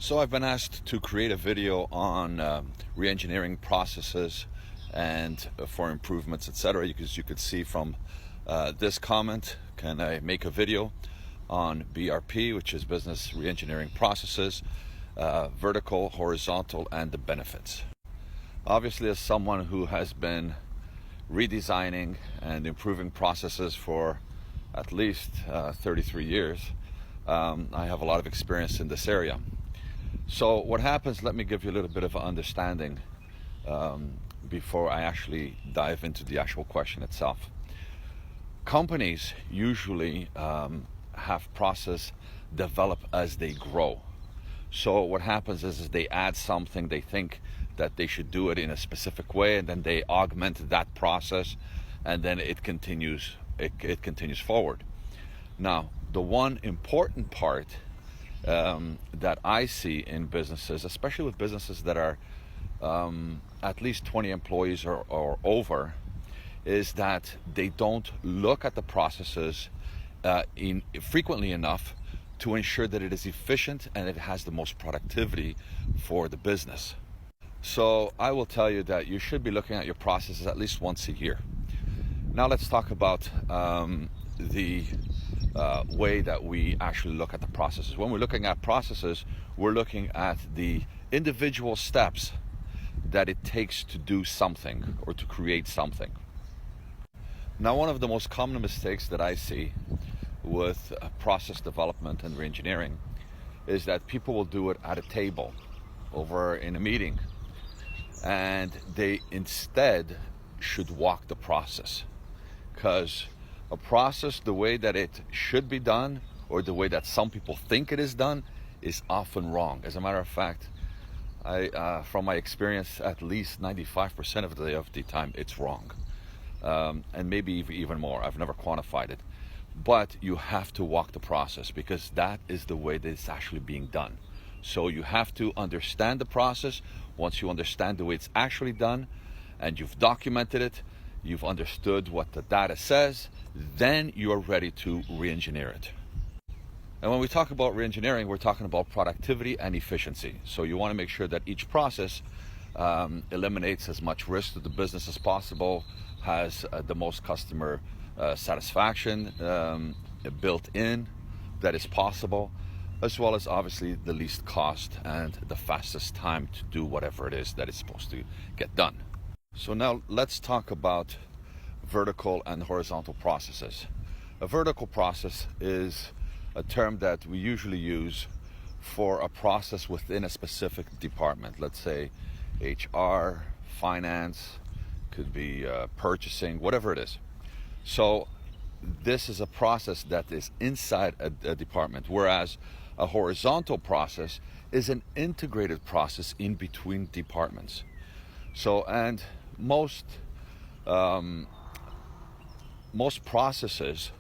So I've been asked to create a video on re-engineering processes and for improvements, etc. Because you could see from this comment, can I make a video on BRP, which is business re-engineering processes, vertical, horizontal, and the benefits. Obviously, as someone who has been redesigning and improving processes for at least 33 years, I have a lot of experience in this area. So what happens, let me give you a little bit of an understanding before I actually dive into the actual question itself. Companies usually have process develop as they grow. So what happens is they add something, they think that they should do it in a specific way, and then they augment that process, and then it continues forward. Now, the one important part that I see in businesses, especially with businesses that are at least 20 employees or over, is that they don't look at the processes frequently enough to ensure that it is efficient and it has the most productivity for the business. So I will tell you that you should be looking at your processes at least once a year. Now let's talk about the way that we actually look at the processes. When we're looking at processes, we're looking at the individual steps that it takes to do something or to create something. Now, one of the most common mistakes that I see with process development and reengineering is that people will do it at a table over in a meeting, and they instead should walk the process, because a process, the way that it should be done or the way that some people think it is done, is often wrong. As a matter of fact, from my experience, at least 95% of the time it's wrong, and maybe even more. I've never quantified it, but you have to walk the process because that is the way that it's actually being done. So you have to understand the process. Once you understand the way it's actually done and you've documented it, you've understood what the data says, then you're ready to re-engineer it. And when we talk about re-engineering, we're talking about productivity and efficiency. So you want to make sure that each process eliminates as much risk to the business as possible, has the most customer satisfaction built in that is possible, as well as obviously the least cost and the fastest time to do whatever it is that is supposed to get done. So now let's talk about vertical and horizontal processes. A vertical process is a term that we usually use for a process within a specific department. Let's say HR, finance, could be purchasing, whatever it is. So this is a process that is inside a department, whereas a horizontal process is an integrated process in between departments. So, and most processes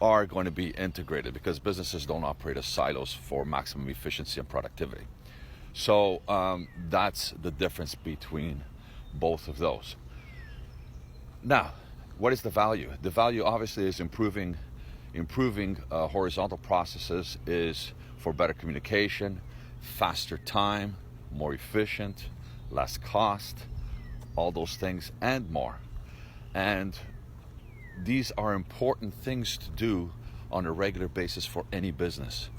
are going to be integrated because businesses don't operate as silos for maximum efficiency and productivity. So that's the difference between both of those. Now, what is the value? The value obviously is improving horizontal processes is for better communication, faster time, more efficient, less cost, all those things and more. And these are important things to do on a regular basis for any business.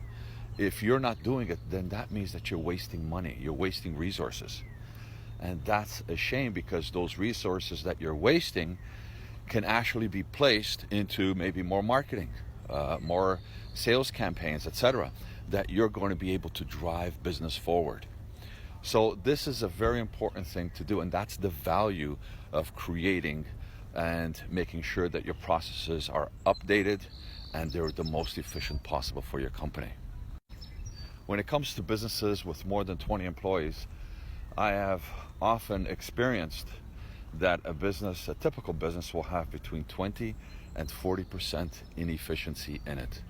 If you're not doing it, then that means that you're wasting money, you're wasting resources. And that's a shame, because those resources that you're wasting can actually be placed into maybe more marketing, more sales campaigns, etc., that you're going to be able to drive business forward. So this is a very important thing to do, and that's the value of creating and making sure that your processes are updated and they're the most efficient possible for your company. When it comes to businesses with more than 20 employees, I have often experienced that a typical business will have between 20 and 40% inefficiency in it.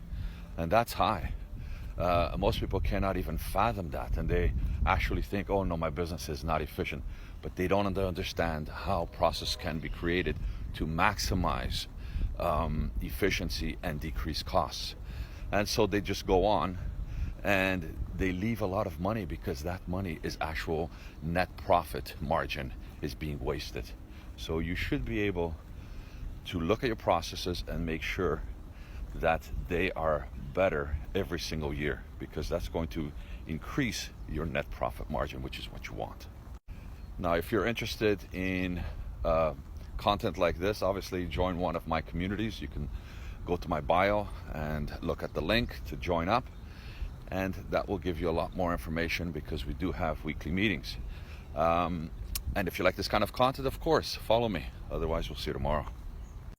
And that's high. Most people cannot even fathom that, and they actually think, oh no, my business is not efficient. But they don't understand how process can be created to maximize efficiency and decrease costs. And so they just go on and they leave a lot of money because that money is actual net profit margin is being wasted. So you should be able to look at your processes and make sure that they are better every single year, because that's going to increase your net profit margin, which is what you want. Now, if you're interested in content like this, obviously join one of my communities. You can go to my bio and look at the link to join up, and that will give you a lot more information, because we do have weekly meetings. And if you like this kind of content, of course, follow me. Otherwise, we'll see you tomorrow.